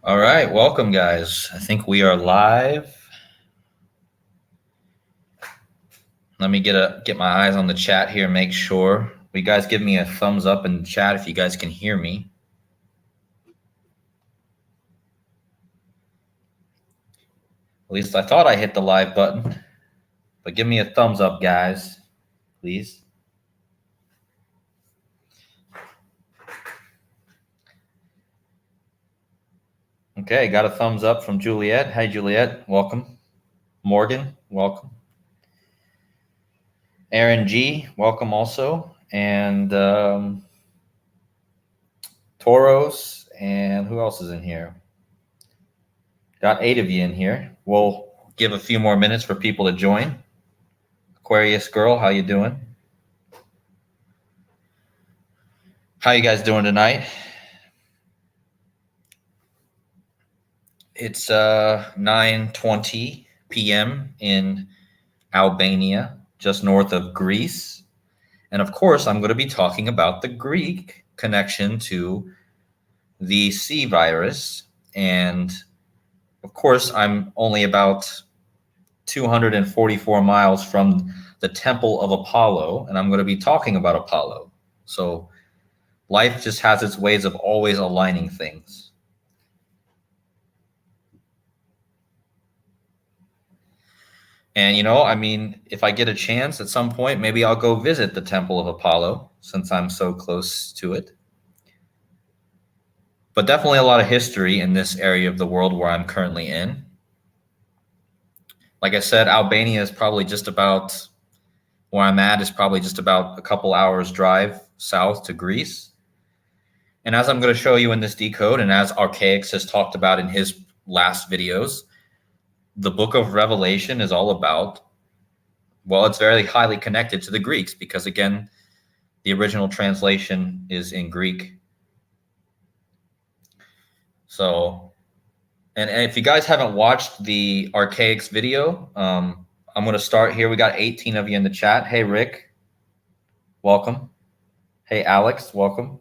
All right, welcome, guys. I think we are live. Let me get my eyes on the chat here. Make sure. Will you guys give me a thumbs up in the chat if you guys can hear me? At least I thought I hit the live button. But give me a thumbs up, guys, please. Okay, got a thumbs up from Juliet. Hi, Juliet. Welcome. Morgan, welcome. Aaron G, welcome also. And Toros, and who else is in here? Got 8 of you in here. We'll give a few more minutes for people to join. Aquarius girl, how you doing? How you guys doing tonight? It's 9:20 p.m. in Albania, just north of Greece. And of course, I'm going to be talking about the Greek connection to the C virus. And of course, I'm only about 244 miles from the Temple of Apollo, and I'm going to be talking about Apollo. So life just has its ways of always aligning things. And, I mean, if I get a chance at some point, maybe I'll go visit the Temple of Apollo since I'm so close to it. But definitely a lot of history in this area of the world where I'm currently in. Like I said, Albania is probably just about where I'm at, is probably just about a couple hours drive south to Greece. And as I'm going to show you in this decode, and as ARCHAIX has talked about in his last videos, the book of Revelation is all about, well, it's very highly connected to the Greeks because, again, the original translation is in Greek. So, and if you guys haven't watched the ARCHAIX video, I'm going to start here. We got 18 of you in the chat. Hey, Rick, welcome. Hey, Alex, welcome.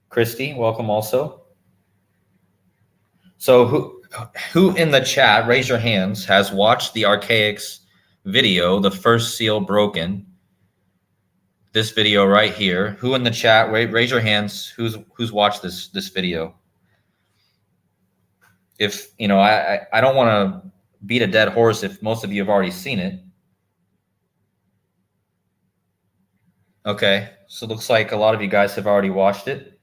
Christy, welcome also. So who in the chat, raise your hands, has watched the ARCHAIX video, The First Seal Broken? This video right here. Who in the chat, raise your hands, who's watched this video? If, I don't want to beat a dead horse if most of you have already seen it. Okay, so it looks like a lot of you guys have already watched it.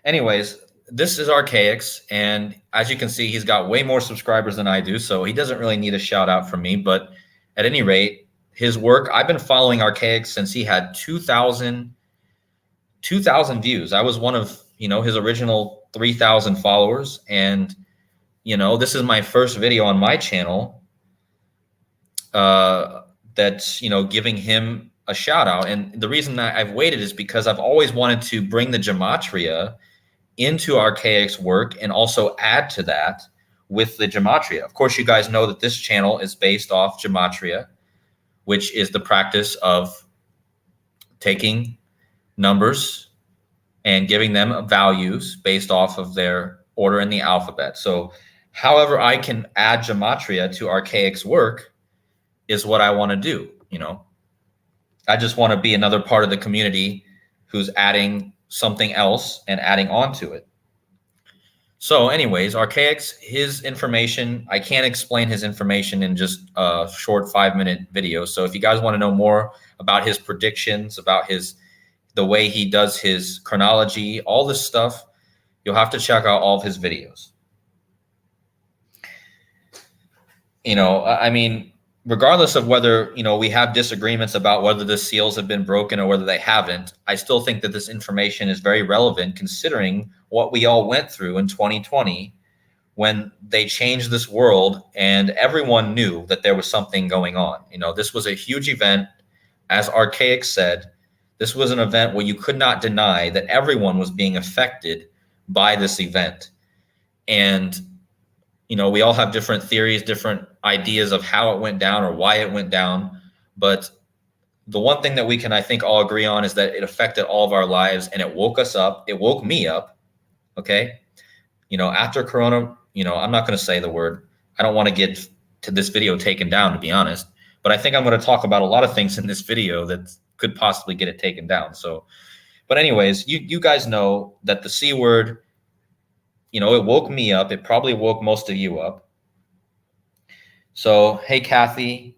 Anyways, this is ARCHAIX, and as you can see, he's got way more subscribers than I do, so he doesn't really need a shout out from me. But at any rate, his work, I've been following ARCHAIX since he had 2,000 views. I was one of, his original 3,000 followers. And, this is my first video on my channel that's, giving him a shout out. And the reason that I've waited is because I've always wanted to bring the gematria into ARCHAIX work and also add to that with the gematria. Of course, you guys know that this channel is based off gematria, which is the practice of taking numbers and giving them values based off of their order in the alphabet. So however I can add gematria to ARCHAIX work is what I want to do. I just want to be another part of the community who's adding something else and adding on to it. So anyways, ARCHAIX, his information, I can't explain his information in just a short 5-minute video. So if you guys want to know more about his predictions, about the way he does his chronology, all this stuff, you'll have to check out all of his videos. I mean, regardless of whether, we have disagreements about whether the seals have been broken or whether they haven't, I still think that this information is very relevant considering what we all went through in 2020 when they changed this world and everyone knew that there was something going on. This was a huge event. As ARCHAIX said, this was an event where you could not deny that everyone was being affected by this event. And we all have different theories, different ideas of how it went down or why it went down. But the one thing that we can, I think, all agree on is that it affected all of our lives and it woke us up. It woke me up. Okay. after Corona, I'm not going to say the word. I don't want to get to this video taken down, to be honest. But I think I'm going to talk about a lot of things in this video that could possibly get it taken down. So, but anyways, you guys know that the C word, it woke me up. It probably woke most of you up. So, hey, Kathy.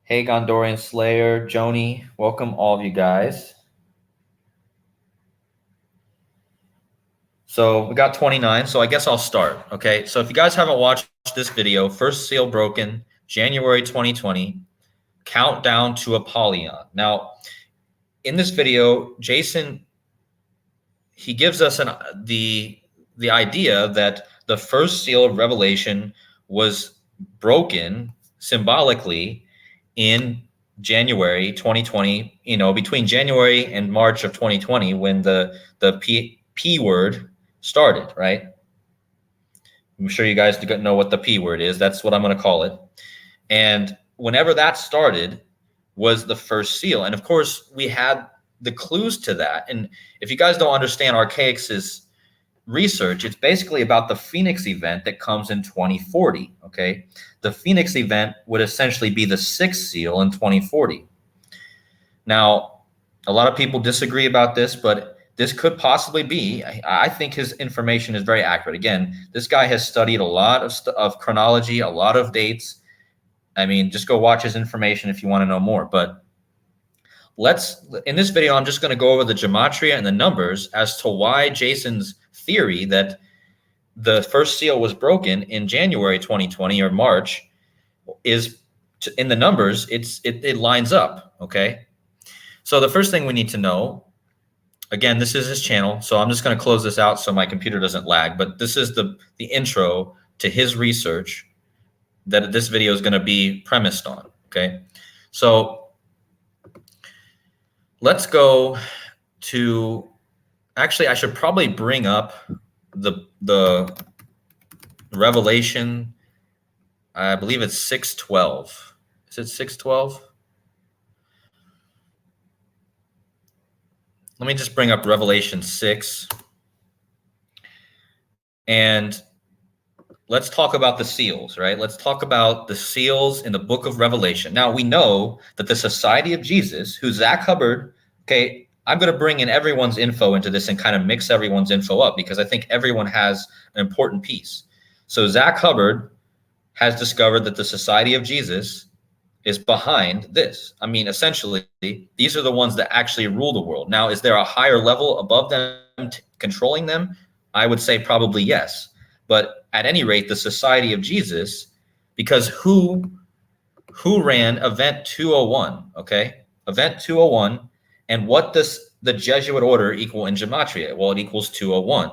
Hey, Gondorian Slayer, Joni, welcome all of you guys. So we got 29, so I guess I'll start, okay? So if you guys haven't watched this video, first seal broken, January 2020, countdown to Apollyon. Now, in this video, Jason, he gives us the idea that the first seal of Revelation was broken symbolically in January 2020, between January and March of 2020, when the P word started, right? I'm sure you guys know what the P word is. That's what I'm going to call it. And whenever that started was the first seal. And of course, we had the clues to that. And if you guys don't understand ARCHAIX's research, it's basically about the Phoenix event that comes in 2040, okay? The Phoenix event would essentially be the sixth seal in 2040. Now, a lot of people disagree about this, but this could possibly be. I think his information is very accurate. Again, this guy has studied a lot of chronology, a lot of dates. I mean, just go watch his information if you want to know more. But in this video, I'm just going to go over the gematria and the numbers as to why Jason's theory that the first seal was broken in January 2020 or March is in the numbers. It lines up. Okay. So the first thing we need to know, again, this is his channel, so I'm just going to close this out so my computer doesn't lag. But this is the intro to his research that this video is going to be premised on. Okay. So let's go to, actually, I should probably bring up the Revelation. I believe it's 6:12. Is it 6:12? Let me just bring up Revelation 6. And let's talk about the seals, right? Let's talk about the seals in the book of Revelation. Now, we know that the Society of Jesus, who Zach Hubbard, okay, I'm going to bring in everyone's info into this and kind of mix everyone's info up because I think everyone has an important piece. So Zach Hubbard has discovered that the Society of Jesus is behind this. I mean, essentially, these are the ones that actually rule the world. Now, is there a higher level above them controlling them? I would say probably yes. But at any rate, the Society of Jesus, because who ran Event 201, okay? Event 201, and what does the Jesuit order equal in gematria? Well, it equals 201,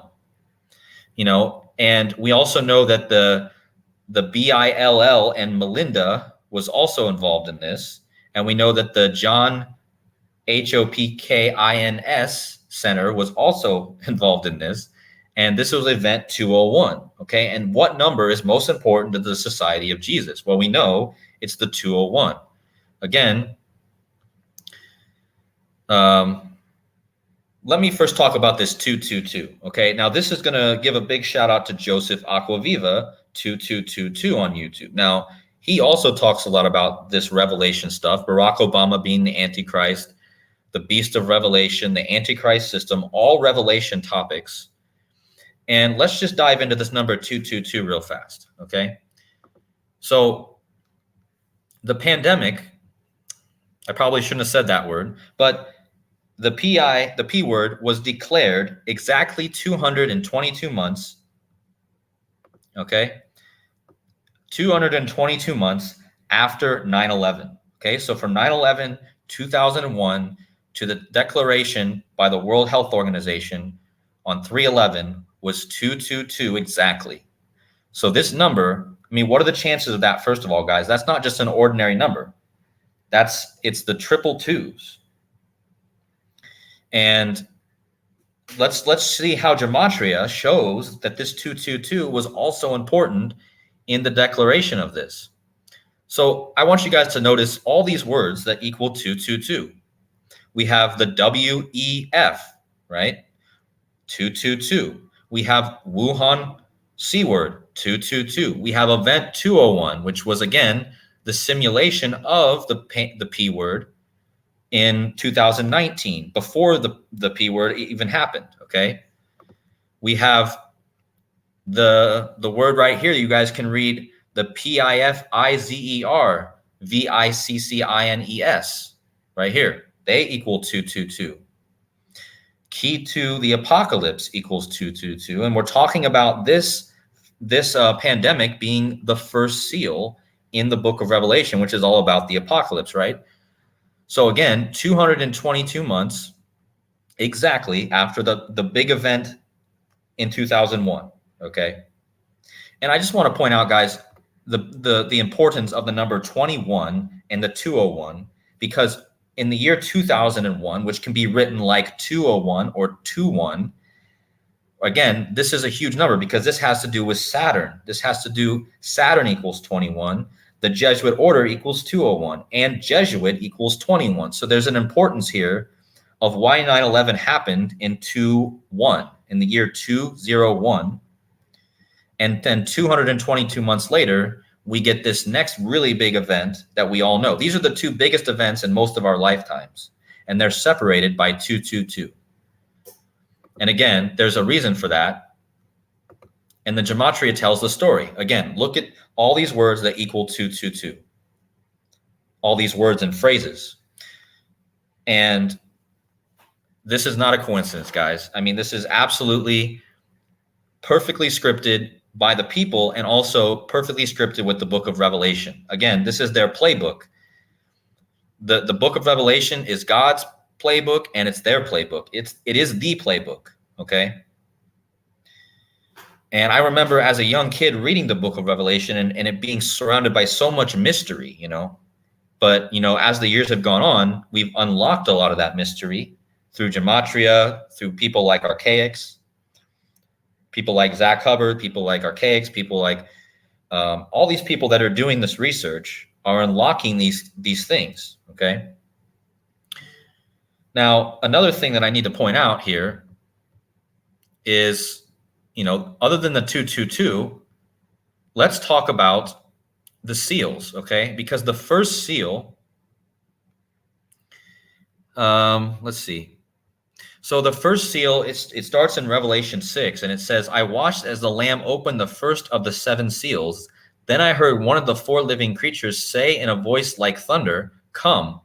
and we also know that the BILL and Melinda was also involved in this. And we know that the John Hopkins Center was also involved in this. And this was Event 201, okay? And what number is most important to the Society of Jesus? Well, we know it's the 201. Again, let me first talk about this 222, okay? Now, this is going to give a big shout out to Joseph Aquaviva 2222 on YouTube. Now, he also talks a lot about this Revelation stuff, Barack Obama being the Antichrist, the Beast of Revelation, the Antichrist system, all Revelation topics. And let's just dive into this number 222 real fast, okay? So the pandemic, I probably shouldn't have said that word, but the P word was declared exactly 222 months, okay? 222 months after 9/11, okay? So from 9/11, 2001 to the declaration by the World Health Organization on 3/11 was 222 exactly. So this number, I mean, what are the chances of that? First of all, guys, that's not just an ordinary number. It's the triple twos. And let's see how gematria shows that this 222 was also important in the declaration of this. So I want you guys to notice all these words that equal 222. We have the WEF, right? 222. We have Wuhan C word 222. We have event 201, which was again the simulation of the P word in 2019, before the P word even happened. Okay. We have the word right here. You guys can read the PIFIZER VICCINES right here. They equal 222. Key to the apocalypse equals 222. And we're talking about this pandemic being the first seal in the book of Revelation, which is all about the apocalypse, right? So again, 222 months exactly after the big event in 2001, okay? And I just want to point out, guys, the importance of the number 21 and the 201, because in the year 2001, which can be written like 201 or 21, again, this is a huge number because this has to do with Saturn. This has to do Saturn equals 21. The Jesuit order equals 201 and Jesuit equals 21. So there's an importance here of why 9/11 happened in 21, in the year 201. And then 222 months later, we get this next really big event that we all know. These are the two biggest events in most of our lifetimes, and they're separated by 222. And again, there's a reason for that. And the gematria tells the story. Again, look at all these words that equal 222. All these words and phrases. And this is not a coincidence, guys. I mean, this is absolutely perfectly scripted by the people and also perfectly scripted with the book of Revelation. Again, this is their playbook. The book of Revelation is God's playbook and it's their playbook. It is the playbook, okay? And I remember as a young kid reading the book of Revelation and it being surrounded by so much mystery, you know. But, you know, as the years have gone on, we've unlocked a lot of that mystery through gematria, through people like ARCHAIX, people like Zach Hubbard, people like ARCHAIX, people like all these people that are doing this research are unlocking these things, okay? Now, another thing that I need to point out here is, you know, other than the 222, let's talk about the seals, okay? Because the first seal, let's see. So the first seal, it starts in Revelation 6, and it says, I watched as the Lamb opened the first of the 7 seals. Then I heard one of the 4 living creatures say in a voice like thunder, come.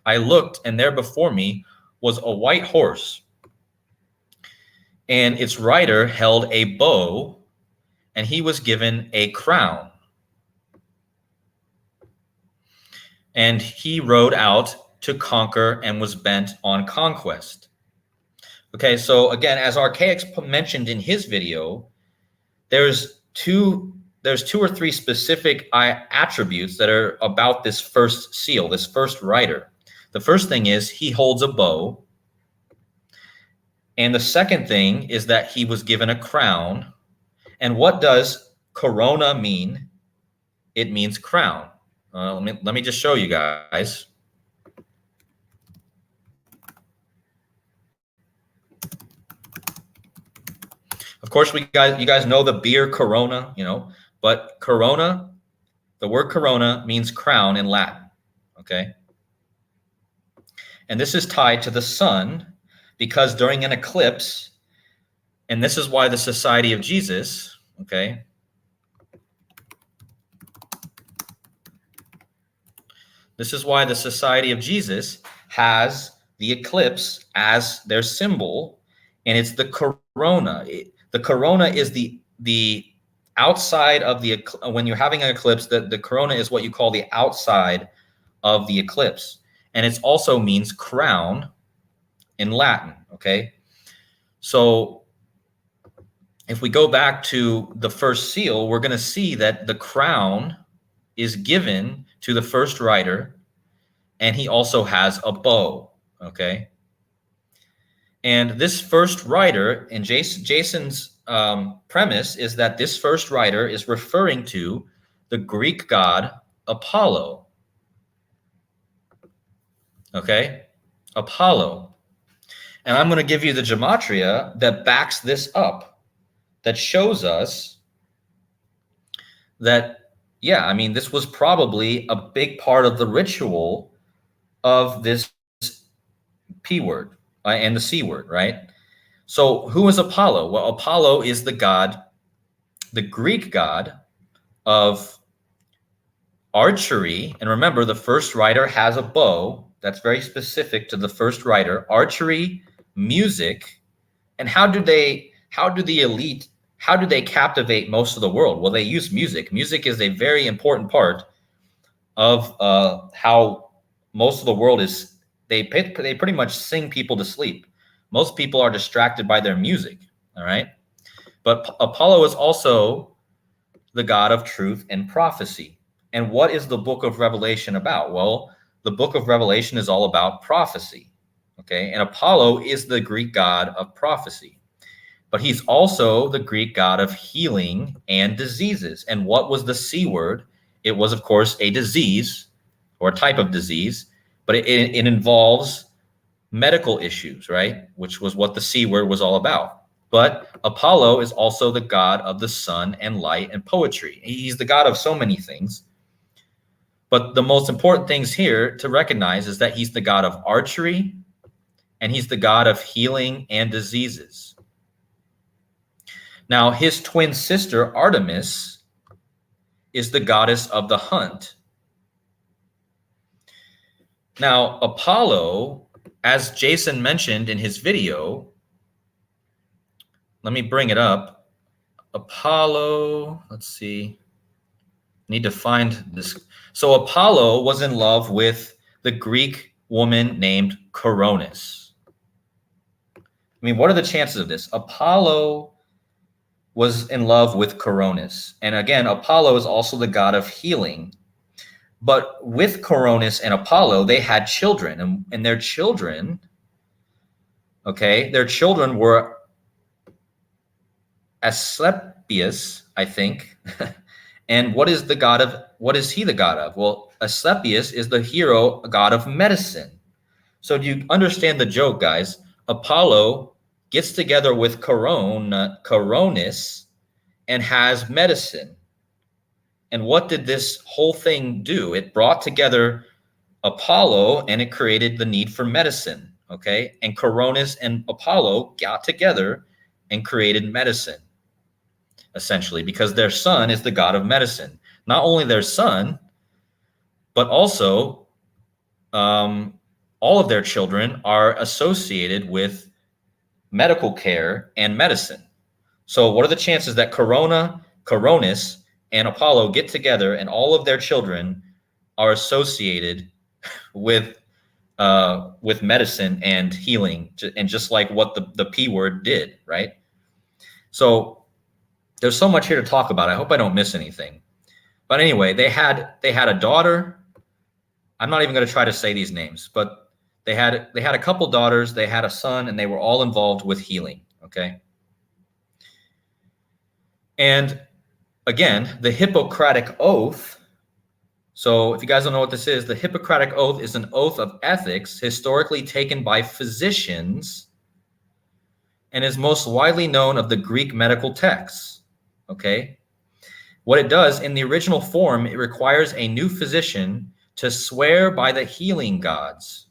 I looked, and there before me was a white horse, and its rider held a bow, and he was given a crown. And he rode out to conquer and was bent on conquest. Okay, so again, as ARCHAIX mentioned in his video, there's two or three specific attributes that are about this first seal, this first rider. The first thing is he holds a bow. And the second thing is that he was given a crown. And what does corona mean? It means crown. Let me just show you guys. Of course, you guys know the beer Corona, you know, but Corona, the word Corona means crown in Latin, okay? And this is tied to the sun because during an eclipse, and this is why the Society of Jesus, okay, this is why the Society of Jesus has the eclipse as their symbol, and it's the corona. The corona is the outside of the, when you're having an eclipse, the corona is what you call the outside of the eclipse. And it also means crown in Latin, okay? So if we go back to the first seal, we're going to see that the crown is given to the first rider, and he also has a bow, okay? And this first rider, in Jason's premise, is that this first rider is referring to the Greek god Apollo, okay? Apollo. And I'm going to give you the gematria that backs this up, that shows us that, yeah, I mean, this was probably a big part of the ritual of this P word and the C word, right? So who is Apollo? Well, Apollo is the god, the Greek god of archery. And remember, the first writer has a bow. That's very specific to the first writer. Archery, music, and how do the elite, how do they captivate most of the world? Well, they use music. Music is a very important part of how most of the world is. They pretty much sing people to sleep. Most people are distracted by their music, all right? But Apollo is also the god of truth and prophecy. And what is the book of Revelation about? Well, the book of Revelation is all about prophecy, okay? And Apollo is the Greek god of prophecy. But he's also the Greek god of healing and diseases. And what was the C word? It was, of course, a disease or a type of disease, but it involves medical issues, right? Which was what the C word was all about. But Apollo is also the god of the sun and light and poetry. He's the god of so many things. But the most important things here to recognize is that he's the god of archery and he's the god of healing and diseases. Now, his twin sister, Artemis, is the goddess of the hunt. Now, Apollo, as Jason mentioned in his video, let me bring it up. Apollo, let's see. Need to find this. So Apollo was in love with the Greek woman named Coronis. I mean, what are the chances of this? Apollo was in love with Coronis. And again, Apollo is also the god of healing. But with Coronis and Apollo, they had children. And their children, okay, their children were Asclepius, I think. And what is he the god of? Well, Asclepius is the hero god of medicine. So do you understand the joke, guys? Apollo gets together with Coronis and has medicine. And what did this whole thing do? It brought together Apollo and it created the need for medicine, okay? And Coronis and Apollo got together and created medicine, essentially, because their son is the god of medicine. Not only their son, but also all of their children are associated with medical care and medicine. So what are the chances that Coronis, and Apollo get together and all of their children are associated with medicine and healing, and just like what the P word did, right? So there's so much here to talk about. I hope I don't miss anything. But anyway, they had a daughter. I'm not even going to try to say these names, but they had a couple daughters, they had a son, and they were all involved with healing, okay? And again, the Hippocratic Oath. So if you guys don't know what this is, the Hippocratic Oath is an oath of ethics historically taken by physicians and is most widely known of the Greek medical texts, okay? What it does in the original form, it requires a new physician to swear by the healing gods.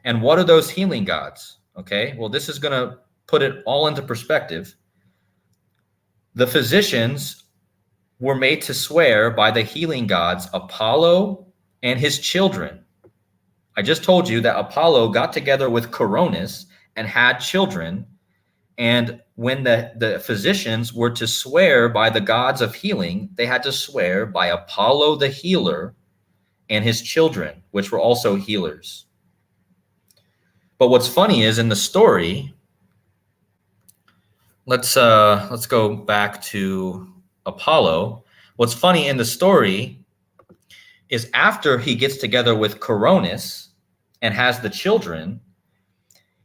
And what are those healing gods? Okay, well, this is going to put it all into perspective. The physicians were made to swear by the healing gods Apollo and his children. I just told you that Apollo got together with Coronis and had children. And when the physicians were to swear by the gods of healing, they had to swear by Apollo the healer and his children, which were also healers. But what's funny is in the story, let's go back to Apollo. What's funny in the story is after he gets together with Coronis and has the children,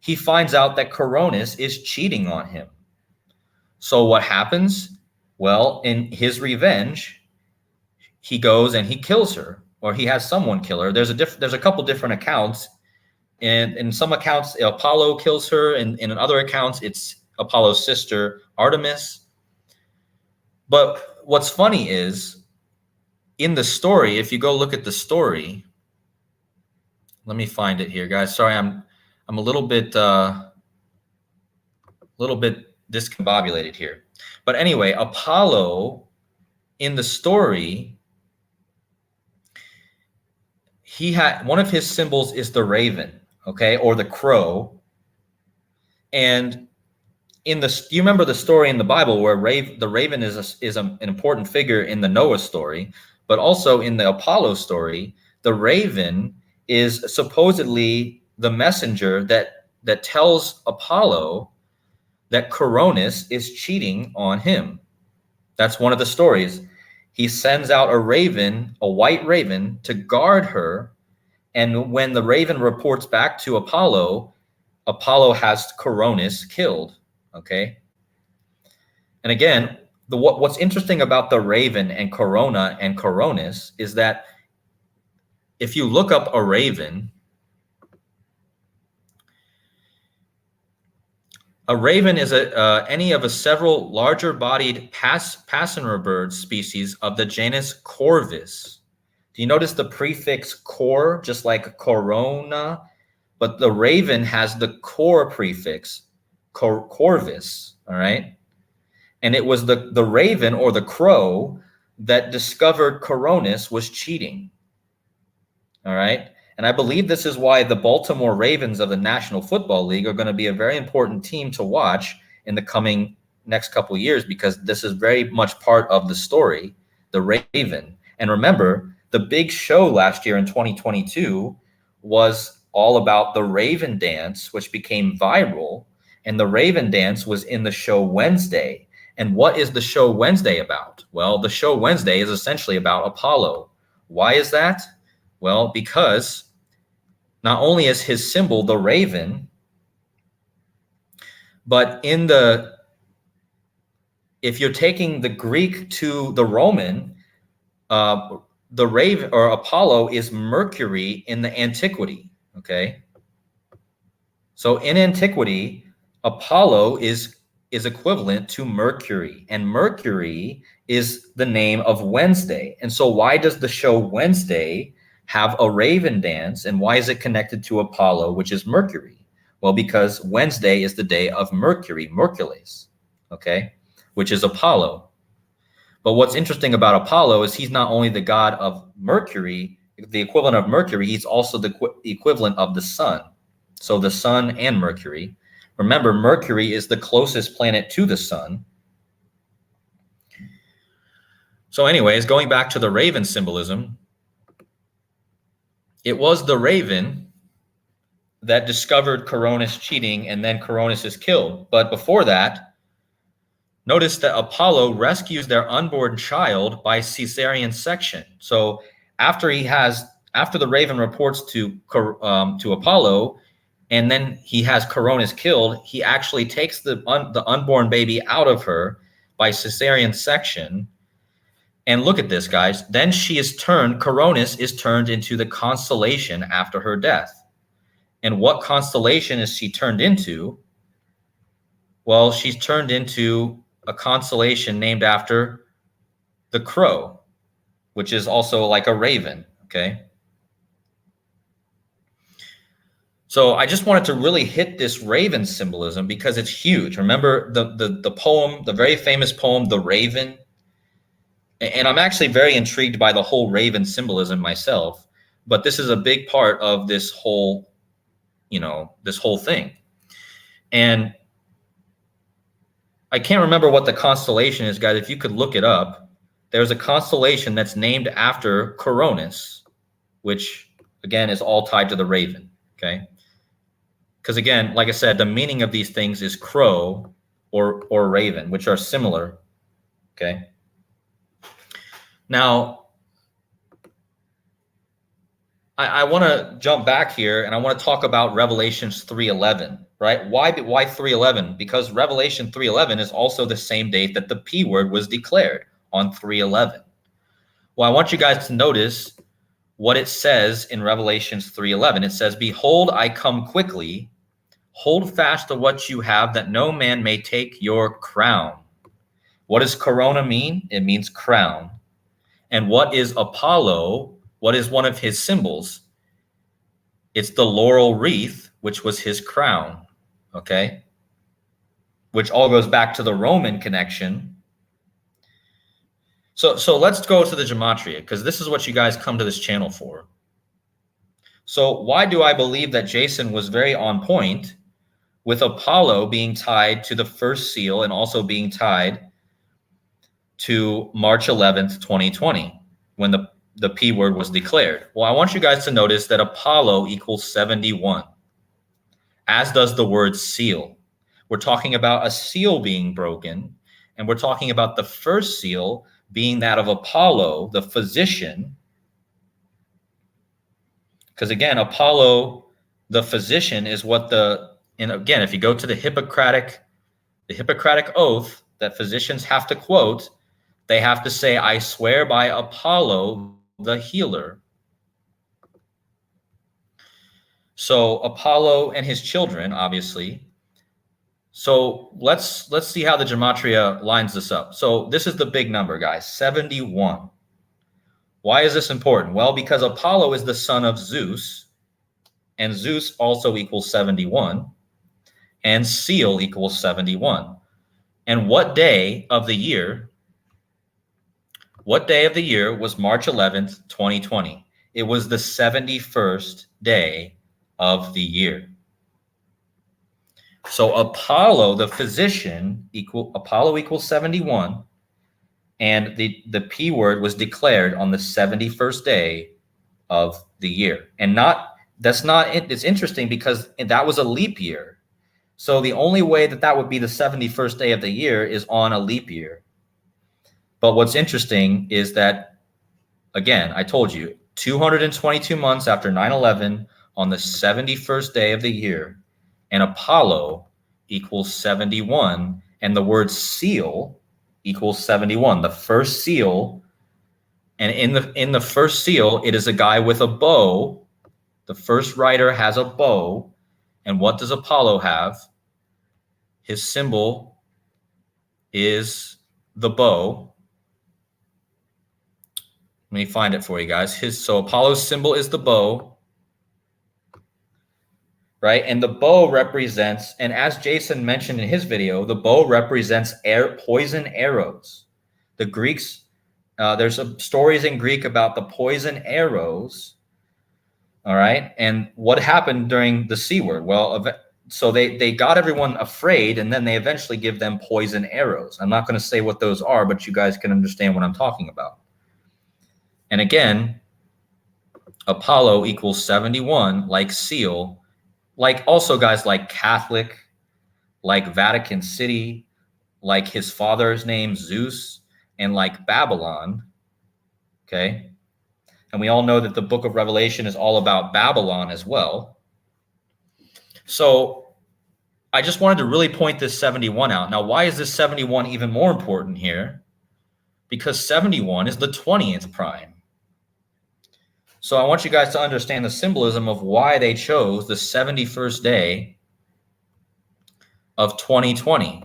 he finds out that Coronis is cheating on him. So what happens? Well, in his revenge, he goes and he kills her, or he has someone kill her. There's a couple different accounts. And in some accounts, Apollo kills her, and in other accounts, it's Apollo's sister, Artemis. But what's funny is in the story, if you go look at the story, let me find it here, guys. Sorry, I'm a little bit discombobulated here. But anyway, Apollo in the story, he had one of his symbols is the raven, okay, or the crow. And in the, you remember the story in the Bible where the raven is an important figure in the Noah story, but also in the Apollo story, the raven is supposedly the messenger that tells Apollo that Cronus is cheating on him. That's one of the stories. He sends out a raven, a white raven, to guard her. And when the raven reports back to Apollo, Apollo has Cronus killed. Okay. And again, what's interesting about the raven and Corona and Cronus is that if you look up a raven is any of a several larger-bodied passenger bird species of the genus Corvus. Do you notice the prefix cor, just like corona? But the raven has the cor prefix, Corvus, all right? And it was the raven or the crow that discovered Cronus was cheating, all right? And I believe this is why the Baltimore Ravens of the National Football League are going to be a very important team to watch in the coming next couple of years, because this is very much part of the story, the raven. And remember, the big show last year in 2022 was all about the Raven Dance, which became viral. And the Raven Dance was in the show Wednesday. And what is the show Wednesday about? Well, the show Wednesday is essentially about Apollo. Why is that? Well, because not only is his symbol the raven, but if you're taking the Greek to the Roman, the raven or Apollo is Mercury in the antiquity. Okay. So in antiquity, Apollo is equivalent to Mercury, and Mercury is the name of Wednesday. And so why does the show Wednesday have a raven dance, and why is it connected to Apollo, which is Mercury? Well, because Wednesday is the day of Mercury, Mercules, okay, which is Apollo. But what's interesting about Apollo is he's not only the god of Mercury, the equivalent of Mercury, he's also the equivalent of the sun. So the sun and Mercury. Remember, Mercury is the closest planet to the sun. So anyways, going back to the raven symbolism, it was the raven that discovered Cronus cheating, and then Cronus is killed. But before that, notice that Apollo rescues their unborn child by cesarean section. So after the raven reports to Apollo, and then he has Cronus killed, he actually takes the unborn baby out of her by cesarean section. And look at this, guys. Then Cronus is turned into the constellation after her death. And what constellation is she turned into? Well, she's turned into a constellation named after the crow, which is also like a raven, okay? So I just wanted to really hit this raven symbolism because it's huge. Remember the poem, the very famous poem, The Raven? And I'm actually very intrigued by the whole raven symbolism myself, but this is a big part of this whole, this whole thing. And I can't remember what the constellation is, guys. If you could look it up, there's a constellation that's named after Cronus, which again is all tied to the raven, okay? Because again, like I said, the meaning of these things is crow or raven, which are similar, okay? Now, I want to jump back here and I want to talk about Revelations 3:11, right? Why 3:11? Because Revelation 3:11 is also the same date that the P word was declared, on 3:11. Well, I want you guys to notice what it says in Revelations 3:11. It says, "Behold, I come quickly. Hold fast to what you have, that no man may take your crown. What does corona mean? It means crown. And what is Apollo? What is one of his symbols? It's the laurel wreath, which was his crown, okay? Which all goes back to the Roman connection. So let's go to the gematria, because this is what you guys come to this channel for. So why do I believe that Jason was very on point with Apollo being tied to the first seal and also being tied to March 11th, 2020, when the P word was declared? Well, I want you guys to notice that Apollo equals 71, as does the word seal. We're talking about a seal being broken, and we're talking about the first seal being that of Apollo, the physician. Because again, Apollo, the physician, is what and again, if you go to the Hippocratic oath that physicians have to quote, they have to say, "I swear by Apollo, the healer." So Apollo and his children, obviously. So let's see how the gematria lines this up. So this is the big number, guys, 71. Why is this important? Well, because Apollo is the son of Zeus, and Zeus also equals 71, and seal equals 71. And what day of the year was March 11th, 2020? It was the 71st day of the year. So Apollo, the physician, Apollo equals 71, and the P word was declared on the 71st day of the year. And it's interesting because that was a leap year. So the only way that would be the 71st day of the year is on a leap year. But what's interesting is that, again, I told you, 222 months after 9/11, on the 71st day of the year, and Apollo equals 71, and the word seal equals 71. The first seal, and in the first seal, it is a guy with a bow. The first writer has a bow, and what does Apollo have? His symbol is the bow. Let me find it for you guys. So Apollo's symbol is the bow. Right? And the bow represents, and as Jason mentioned in his video, the bow represents poison arrows. The Greeks, there's stories in Greek about the poison arrows. All right. And what happened during the C word? Well, so they got everyone afraid, and then they eventually give them poison arrows. I'm not going to say what those are, but you guys can understand what I'm talking about. And again, Apollo equals 71, like seal. Like also guys like Catholic, like Vatican City, like his father's name, Zeus, and like Babylon, okay? And we all know that the book of Revelation is all about Babylon as well. So I just wanted to really point this 71 out. Now, why is this 71 even more important here? Because 71 is the 20th prime. So I want you guys to understand the symbolism of why they chose the 71st day of 2020.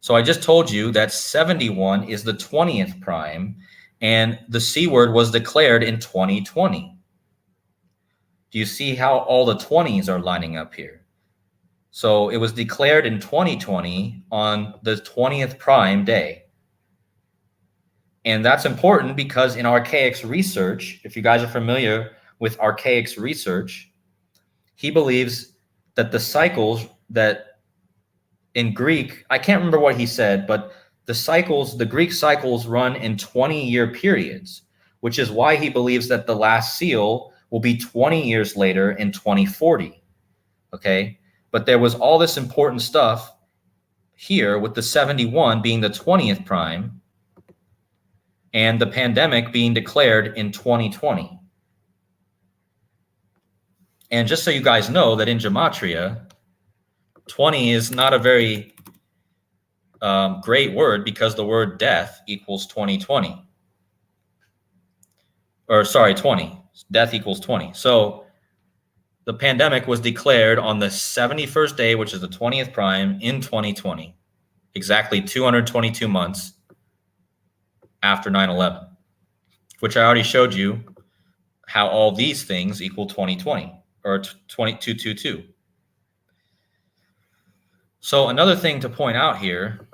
So I just told you that 71 is the 20th prime, and the C word was declared in 2020. Do you see how all the 20s are lining up here? So it was declared in 2020 on the 20th prime day. And that's important because in ARCHAIX research, if you guys are familiar with ARCHAIX research, he believes that the cycles that in Greek, I can't remember what he said, but the Greek cycles run in 20-year periods, which is why he believes that the last seal will be 20 years later in 2040. Okay. But there was all this important stuff here with the 71 being the 20th prime, and the pandemic being declared in 2020. And just so you guys know that in gematria, 20 is not a very great word, because the word death equals 2020. Or sorry, 20. Death equals 20. So the pandemic was declared on the 71st day, which is the 20th prime in 2020, exactly 222 months after 9/11, which I already showed you how all these things equal 2020 or 2222. So another thing to point out here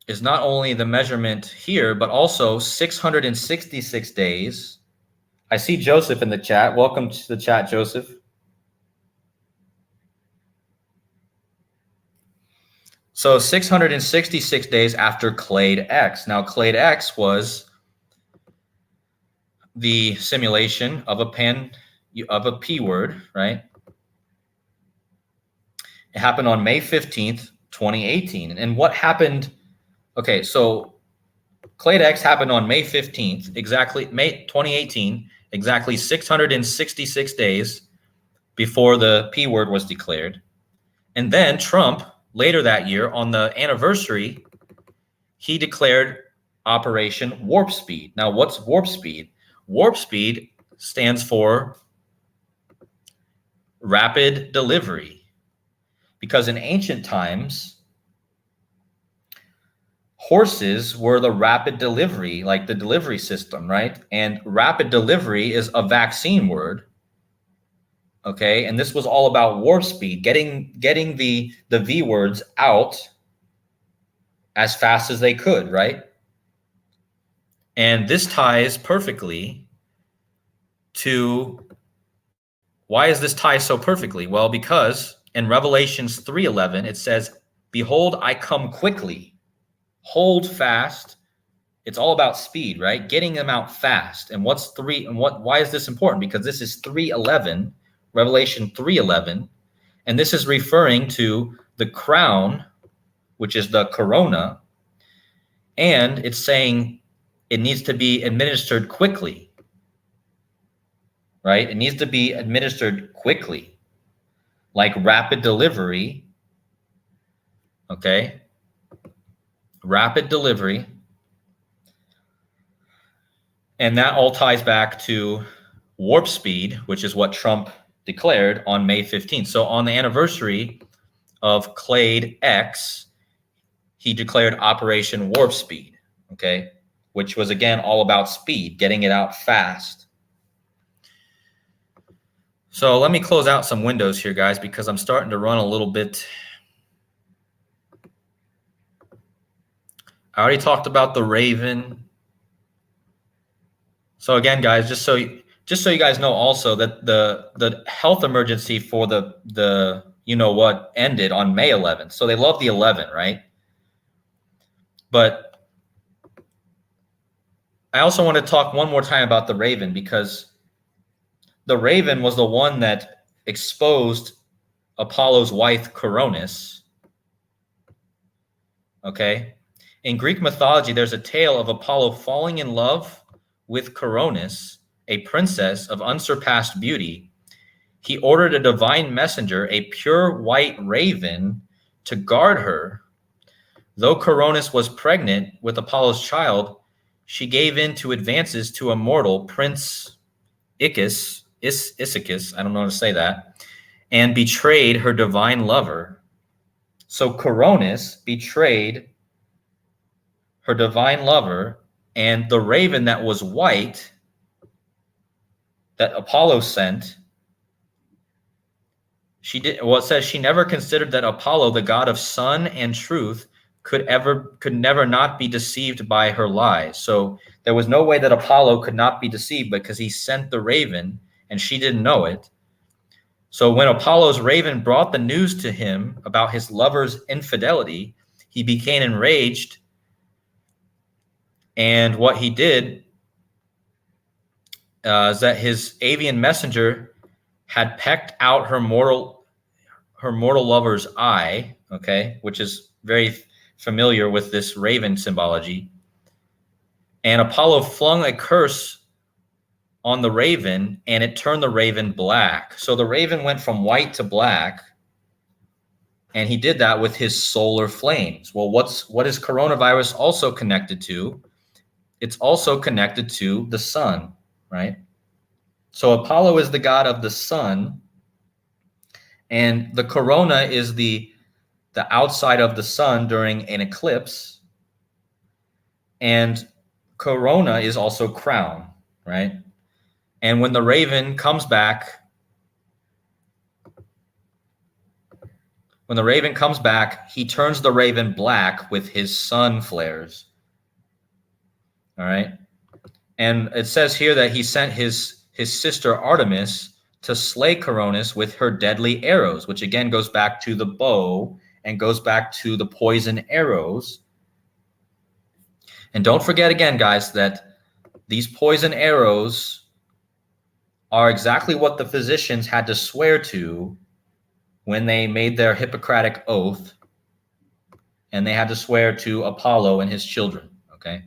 is not only the measurement here, but also 666 days. I see Joseph in the chat. Welcome to the chat, Joseph. So 666 days after Clade X. Now, Clade X was the simulation of a P word, right? It happened on May 15th, 2018. And what happened? Okay, so Clade X happened on May 15th, exactly May 2018, exactly 666 days before the P word was declared. And then Trump, later that year, on the anniversary, he declared Operation Warp Speed. Now, what's Warp Speed? Warp Speed stands for rapid delivery. Because in ancient times, horses were the rapid delivery, like the delivery system, right? And rapid delivery is a vaccine word. Okay, and this was all about warp speed, getting the V words out as fast as they could, right? And this ties perfectly to, why is this tie so perfectly? Well, because in Revelations 3:11 it says, "Behold, I come quickly." Hold fast. It's all about speed, right? Getting them out fast. And why is this important? Because this is 3:11, Revelation 3:11, and this is referring to the crown, which is the corona, and it's saying it needs to be administered quickly, right? It needs to be administered quickly, like rapid delivery, okay? Rapid delivery. And that all ties back to warp speed, which is what Trump declared on May 15th. So on the anniversary of Clade X, he declared Operation Warp Speed, okay? Which was, again, all about speed, getting it out fast. So let me close out some windows here, guys, because I'm starting to run a little bit. I already talked about the Raven. So again, guys, just so you guys know also that the health emergency for the you know what ended on May 11th. So they love the 11, right? But I also want to talk one more time about the Raven, because the Raven was the one that exposed Apollo's wife, Coronis. Okay? In Greek mythology, there's a tale of Apollo falling in love with Coronis, a princess of unsurpassed beauty. He ordered a divine messenger, a pure white raven, to guard her. Though Coronis was pregnant with Apollo's child, she gave in to advances to a mortal, Prince Icus, I don't know how to say that, and betrayed her divine lover. So Coronis betrayed her divine lover, and the raven that was white that Apollo sent, it says she never considered that Apollo, the god of sun and truth, could never not be deceived by her lies. So there was no way that Apollo could not be deceived, because he sent the raven and she didn't know it. So when Apollo's raven brought the news to him about his lover's infidelity, he became enraged. And what he did is that his avian messenger had pecked out her mortal lover's eye, okay, which is very familiar with this raven symbology. And Apollo flung a curse on the raven, and it turned the raven black. So the raven went from white to black, and he did that with his solar flames. Well, what is coronavirus also connected to? It's also connected to the sun, right? So Apollo is the god of the sun, and the corona is the outside of the sun during an eclipse, and corona is also crown, right? And when the raven comes back, he turns the raven black with his sun flares. All right. And it says here that he sent his sister Artemis to slay Coronis with her deadly arrows, which again goes back to the bow and goes back to the poison arrows. And don't forget again, guys, that these poison arrows are exactly what the physicians had to swear to when they made their Hippocratic oath, and they had to swear to Apollo and his children, okay?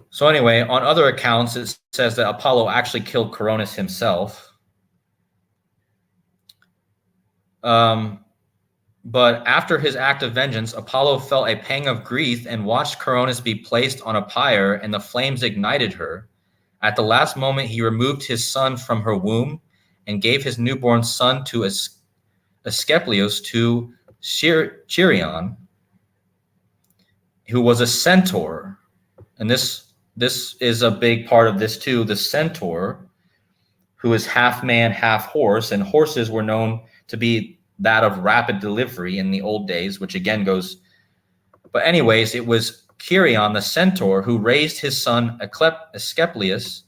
So anyway, on other accounts, it says that Apollo actually killed Coronis himself. But after his act of vengeance, Apollo felt a pang of grief and watched Coronis be placed on a pyre, and the flames ignited her. At the last moment, he removed his son from her womb and gave his newborn son to Asclepius to Cheiron, who was a centaur. And this is a big part of this too. The centaur, who is half man, half horse, and horses were known to be that of rapid delivery in the old days, which again goes. But anyways, it was Cheiron, the centaur, who raised his son Asclepius,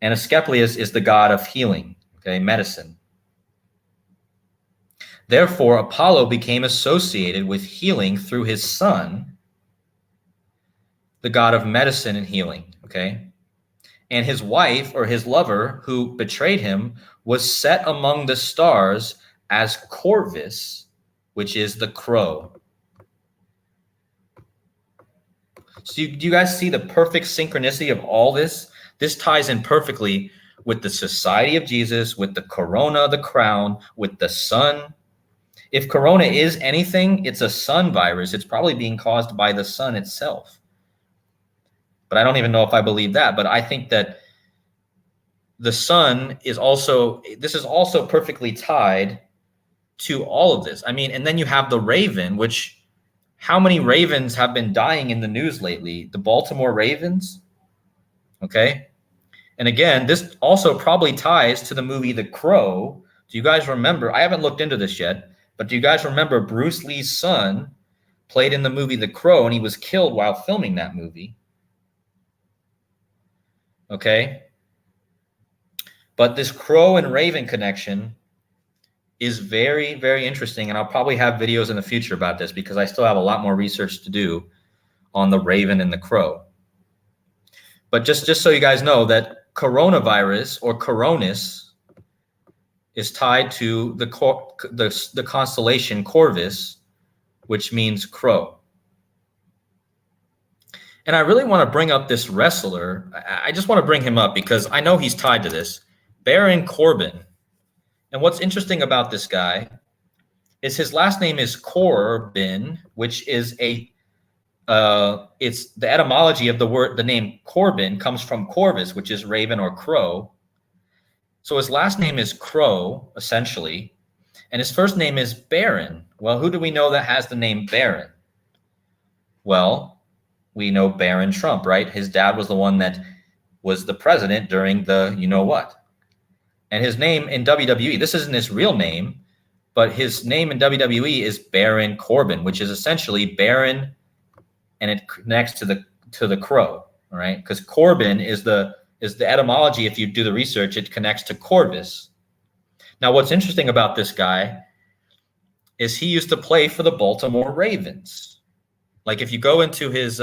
and Asclepius is the god of healing, okay, medicine. Therefore, Apollo became associated with healing through his son, the god of medicine and healing, okay? And his wife, or his lover, who betrayed him, was set among the stars as Corvus, which is the crow. So do you guys see the perfect synchronicity of all this? This ties in perfectly with the society of Jesus, with the corona, the crown, with the sun. If corona is anything, it's a sun virus. It's probably being caused by the sun itself. But I don't even know if I believe that. But I think that the sun is also perfectly tied to all of this. I mean, and then you have the raven, which, how many ravens have been dying in the news lately? The Baltimore Ravens, okay? And again, this also probably ties to the movie The Crow. Do you guys remember? I haven't looked into this yet, but do you guys remember Bruce Lee's son played in the movie The Crow, and he was killed while filming that movie? Okay? But this crow and raven connection is very, very interesting, and I'll probably have videos in the future about this because I still have a lot more research to do on the raven and the crow. But just so you guys know that coronavirus, or Coronis, is tied to the constellation Corvus, which means crow. And I really want to bring up this wrestler. I just want to bring him up because I know he's tied to this. Baron Corbin. And what's interesting about this guy is his last name is Corbin, which is it's the etymology of the name Corbin comes from Corvus, which is raven or crow. So his last name is Crow, essentially, and his first name is Baron. Well, who do we know that has the name Baron? Well, we know Barron Trump, right? His dad was the one that was the president during the you-know-what. And his name in WWE, this isn't his real name, but his name in WWE is Baron Corbin, which is essentially Baron, and it connects to the crow, all right? Because Corbin is the etymology. If you do the research, it connects to Corvus. Now, what's interesting about this guy is he used to play for the Baltimore Ravens. Like if you go into his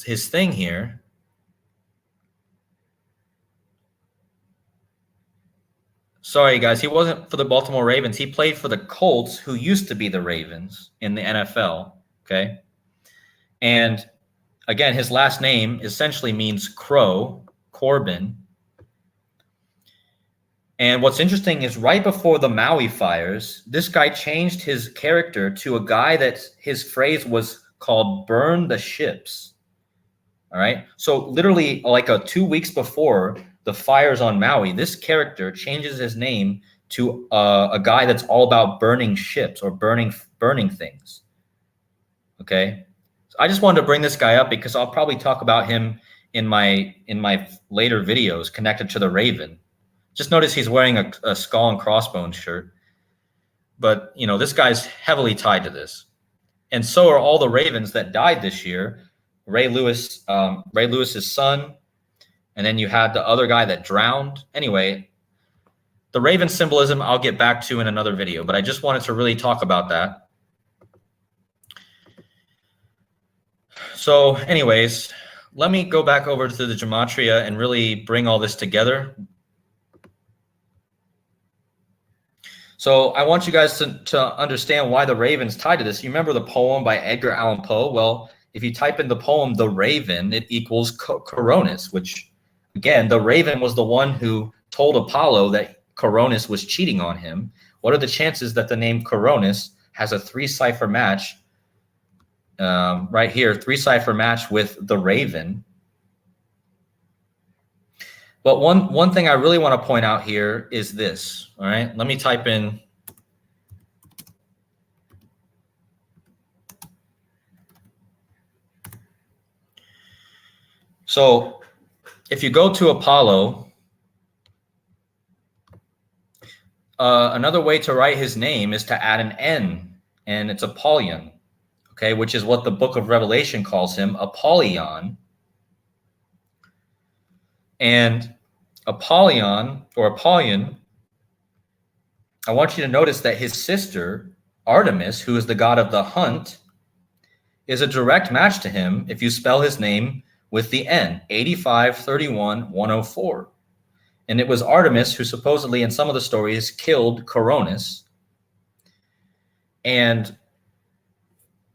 his thing here, sorry guys, he wasn't for the Baltimore Ravens. He played for the Colts, who used to be the Ravens in the NFL, okay? And again, his last name essentially means crow, Corbin. And what's interesting is right before the Maui fires, this guy changed his character to a guy that his phrase was called burn the ships. All right. So literally like 2 weeks before the fires on Maui, this character changes his name to a guy that's all about burning ships or burning things. Okay. So I just wanted to bring this guy up because I'll probably talk about him in my later videos connected to the Raven. Just notice he's wearing a skull and crossbones shirt. But, you know, this guy's heavily tied to this. And so are all the Ravens that died this year. Ray Lewis's son, and then you had the other guy that drowned. Anyway, the Raven symbolism I'll get back to in another video, but I just wanted to really talk about that. So anyways, let me go back over to the gematria and really bring all this together. So I want you guys to understand why the Raven's tied to this. You remember the poem by Edgar Allan Poe? Well, if you type in the poem, The Raven, it equals Coronis, which, again, the Raven was the one who told Apollo that Coronis was cheating on him. What are the chances that the name Coronis has a 3-cipher match right here, 3-cipher match with the Raven? But one thing I really want to point out here is this, all right? Let me type in. So if you go to Apollo, another way to write his name is to add an N, and it's Apollyon, okay, which is what the book of Revelation calls him, Apollyon. And Apollyon, I want you to notice that his sister, Artemis, who is the god of the hunt, is a direct match to him if you spell his name with the N, 8531-104. And it was Artemis who supposedly in some of the stories killed Coronis. And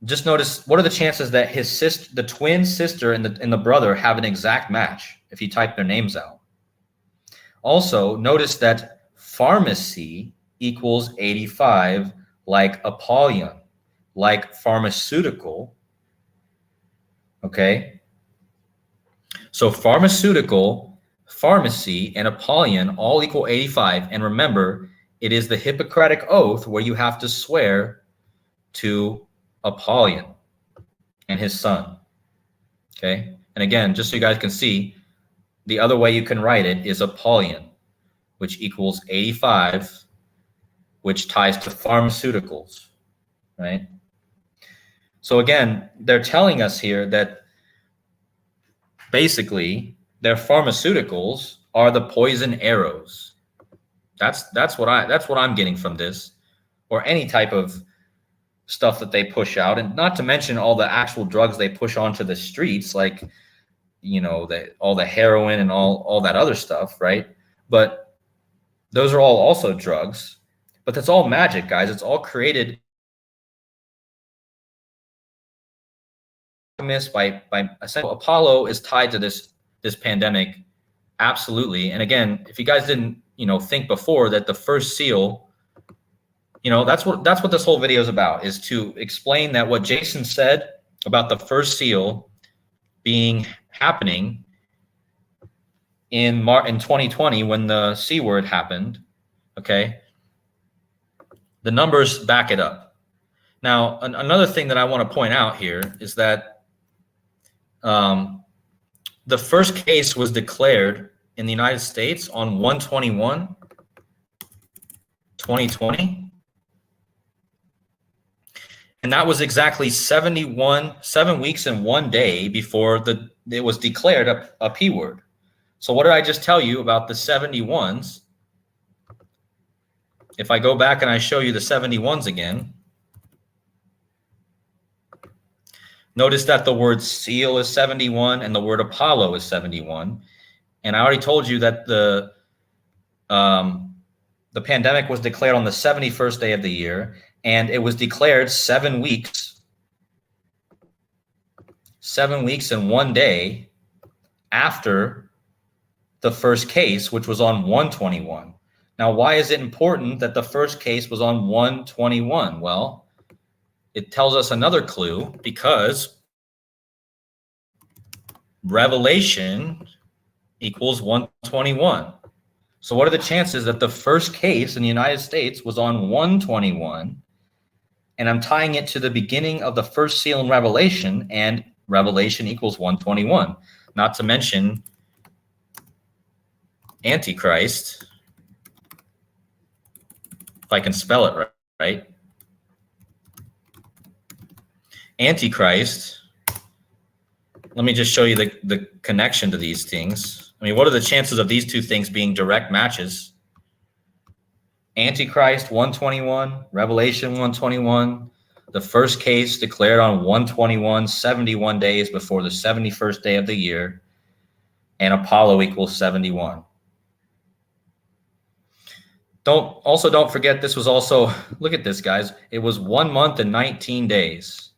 just notice, what are the chances that his sister, the twin sister and the brother have an exact match if you type their names out? Also, notice that pharmacy equals 85, like Apollyon, like pharmaceutical. Okay? So pharmaceutical, pharmacy, and Apollyon all equal 85. And remember, it is the Hippocratic Oath where you have to swear to Apollyon and his son. Okay? And again, just so you guys can see, the other way you can write it is Apollyon, which equals 85, which ties to pharmaceuticals, right? So again, they're telling us here that basically their pharmaceuticals are the poison arrows. That's what I'm getting from this, or any type of stuff that they push out, and not to mention all the actual drugs they push onto the streets, like, you know, all the heroin and all that other stuff, right? But those are all also drugs, but that's all magic, guys. It's all created by Apollo is tied to this pandemic, absolutely. And again, if you guys didn't, you know, think before that the first seal, you know, that's what this whole video is about, is to explain that what Jason said about the first seal happening in 2020 when the C word happened, okay, the numbers back it up. Now, another thing that I want to point out here is that the first case was declared in the United States on 1/21/2020. And that was exactly 7 weeks and 1 day before it was declared a P word. So what did I just tell you about the 71s? If I go back and I show you the 71s again, notice that the word seal is 71 and the word Apollo is 71. And I already told you that the pandemic was declared on the 71st day of the year, and it was declared 7 weeks and 1 day after the first case, which was on 1/21. Now, why is it important that the first case was on 1/21? Well, it tells us another clue, because Revelation equals 121. So what are the chances that the first case in the United States was on 121, and I'm tying it to the beginning of the first seal in Revelation, and Revelation equals 121? Not to mention Antichrist, if I can spell it right. Antichrist, let me just show you the connection to these things. I mean, what are the chances of these two things being direct matches? Antichrist 121, Revelation 121, the first case declared on 121, 71 days before the 71st day of the year, and Apollo equals 71. Don't forget, this was also, look at this, guys. It was 1 month and 19 days.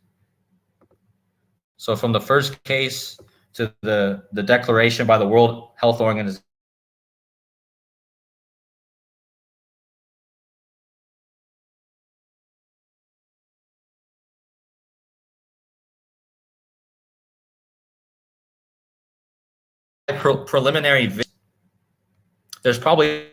So from the first case to the declaration by the World Health Organization, preliminary, there's probably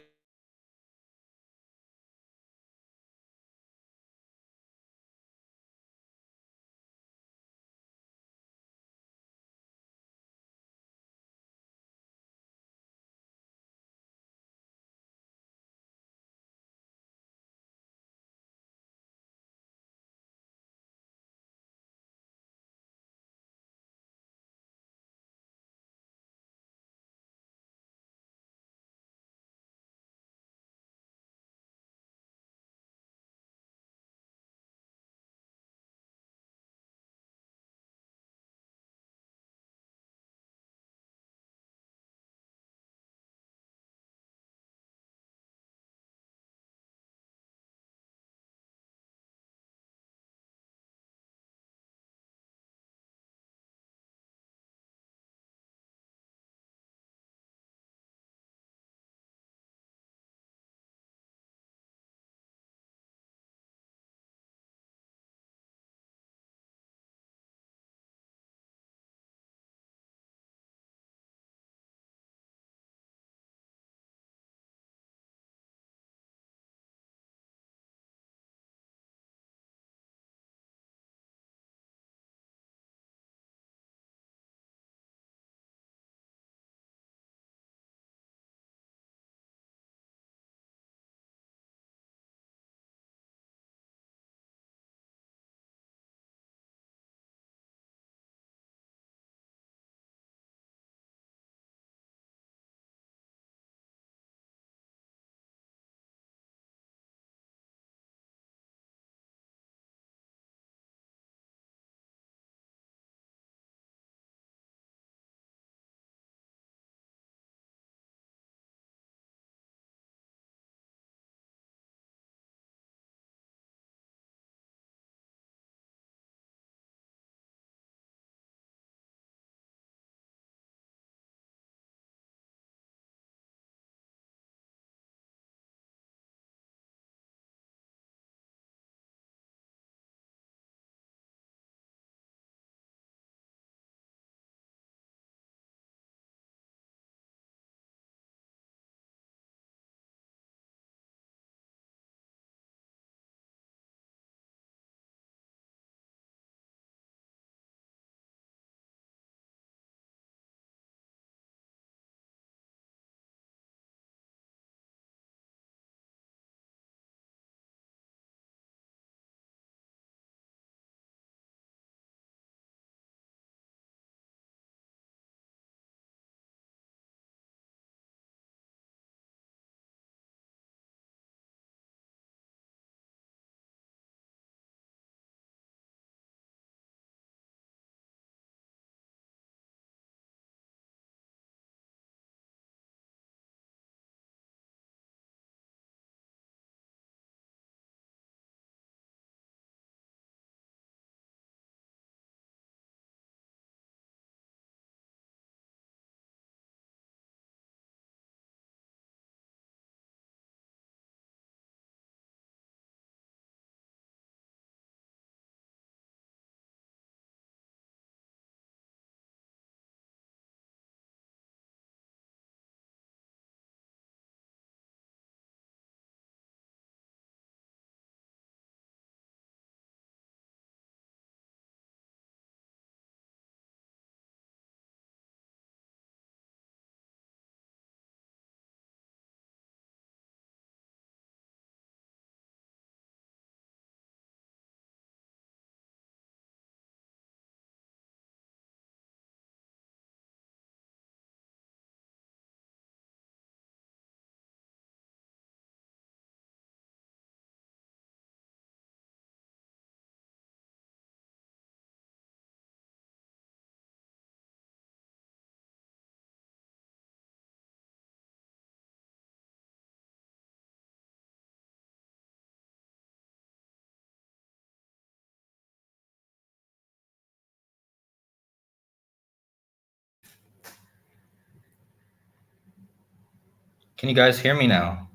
Can you guys hear me now?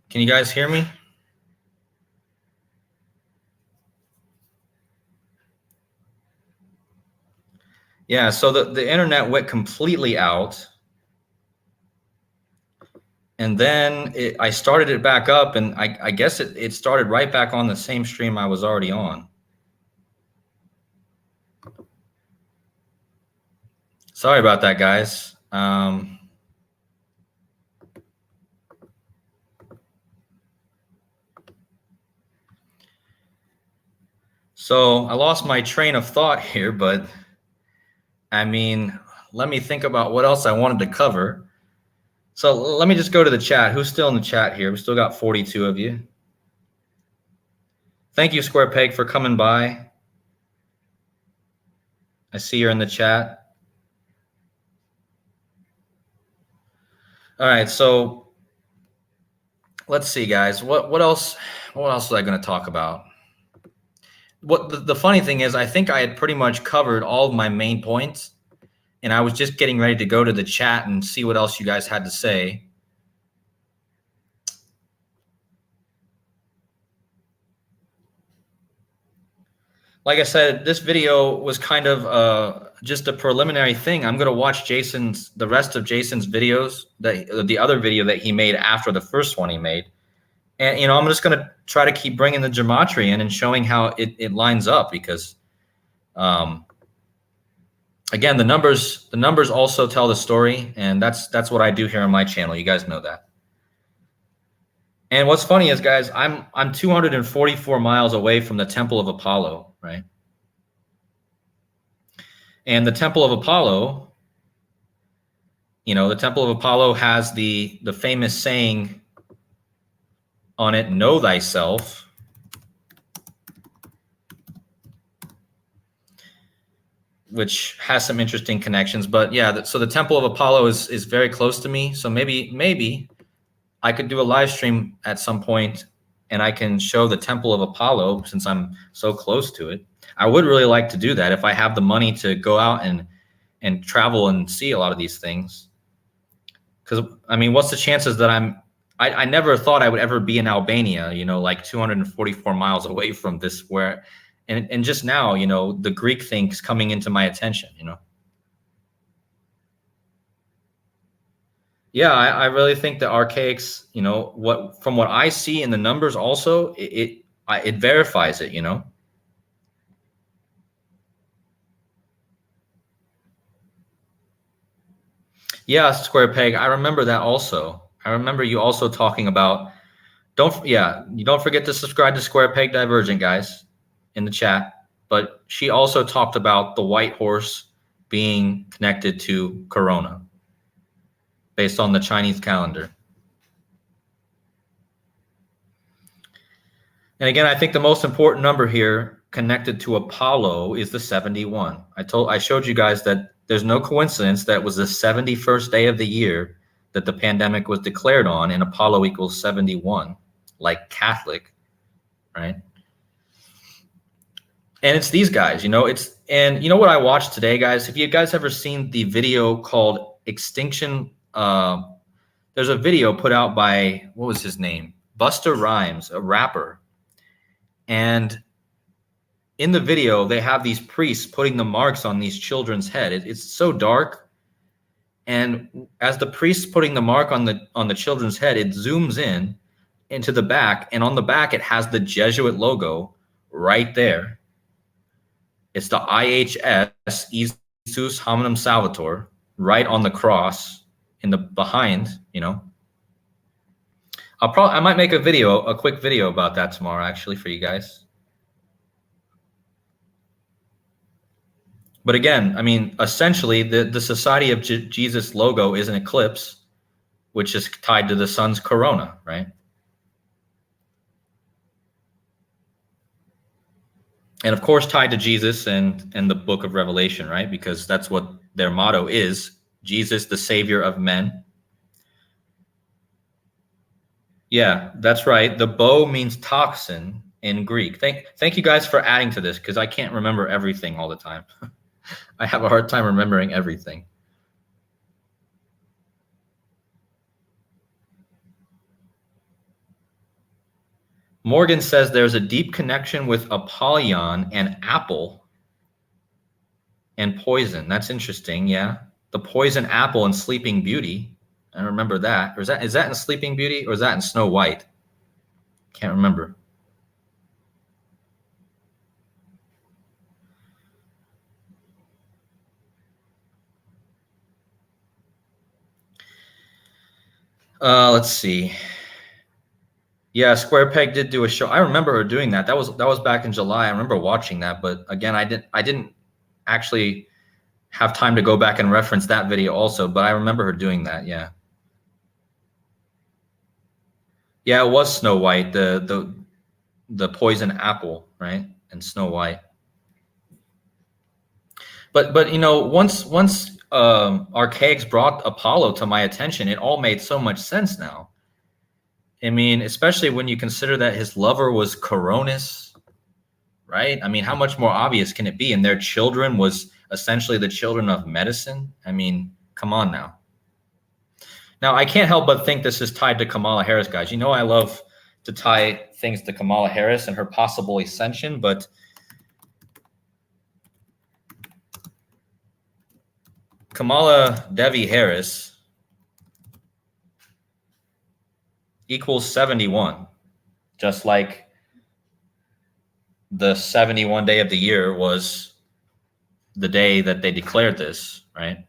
Can you guys hear me? Yeah, so the internet went completely out. And then I started it back up, and I guess it started right back on the same stream I was already on. Sorry about that, guys. So I lost my train of thought here, but I mean, let me think about what else I wanted to cover. So let me just go to the chat. Who's still in the chat here? We still got 42 of you. Thank you, Square Peg, for coming by. I see you're in the chat. All right, so let's see, guys. What else was I going to talk about? What the funny thing is, I think I had pretty much covered all of my main points, and I was just getting ready to go to the chat and see what else you guys had to say. Like I said, this video was kind of just a preliminary thing. I'm going to watch the rest of Jason's videos, the other video that he made after the first one he made. And, I'm just going to try to keep bringing the gematria in and showing how it lines up, because, again, the numbers also tell the story, and that's what I do here on my channel. You guys know that. And what's funny is, guys, I'm 244 miles away from the Temple of Apollo, right? And the Temple of Apollo, the Temple of Apollo has the famous saying on it, "Know thyself." Which has some interesting connections. But yeah, so the Temple of Apollo is very close to me. So maybe I could do a live stream at some point and I can show the Temple of Apollo, since I'm so close to it. I would really like to do that if I have the money to go out and travel and see a lot of these things. Because, I mean, what's the chances that I never thought I would ever be in Albania, like 244 miles away from this, and just now, the Greek thing's coming into my attention, Yeah, I really think that ARCHAIX, from what I see in the numbers also, it verifies it, Yeah, Square Peg, I remember that also. I remember you also talking about, you don't forget to subscribe to Square Peg Divergent, guys, in the chat. But she also talked about the white horse being connected to Corona based on the Chinese calendar. And again, I think the most important number here connected to Apollo is the 71. I showed you guys that there's no coincidence that was the 71st day of the year that the pandemic was declared on, and Apollo equals 71, like Catholic, right? And it's these guys, and you know what I watched today, guys? Have you guys ever seen the video called Extinction? There's a video put out by, what was his name? Busta Rhymes, a rapper. And in the video, they have these priests putting the marks on these children's head. It's so dark. And as the priest's putting the mark on the children's head, it zooms in into the back. And on the back, it has the Jesuit logo right there. It's the IHS, Isus Hominum Salvator, right on the cross in the behind, I might make a quick video about that tomorrow, actually, for you guys. But again, I mean, essentially, the Society of Jesus logo is an eclipse, which is tied to the sun's corona, right? And of course, tied to Jesus and the book of Revelation, right? Because that's what their motto is: Jesus, the Savior of men. Yeah, that's right. The bow means toxin in Greek. Thank you guys for adding to this because I can't remember everything all the time. I have a hard time remembering everything. Morgan says there's a deep connection with Apollyon and apple and poison. That's interesting. Yeah. The poison apple in Sleeping Beauty. I remember that. Or is that in Sleeping Beauty or is that in Snow White? Can't remember. Let's see. Yeah, Square Peg did do a show. I remember her doing that. That was back in July. I remember watching that, but again, I didn't actually have time to go back and reference that video also, but I remember her doing that. Yeah. Yeah, it was Snow White, the poison apple, right? And Snow White. But you know, once ARCHAIX brought Apollo to my attention, it all made so much sense now. I mean, especially when you consider that his lover was Coronis, right? I mean, how much more obvious can it be? And their children was essentially the children of medicine. I mean, come on now. Now, I can't help but think this is tied to Kamala Harris, guys. You know, I love to tie things to Kamala Harris and her possible ascension, but Kamala Devi Harris equals 71, just like the 71 day of the year was the day that they declared this, right?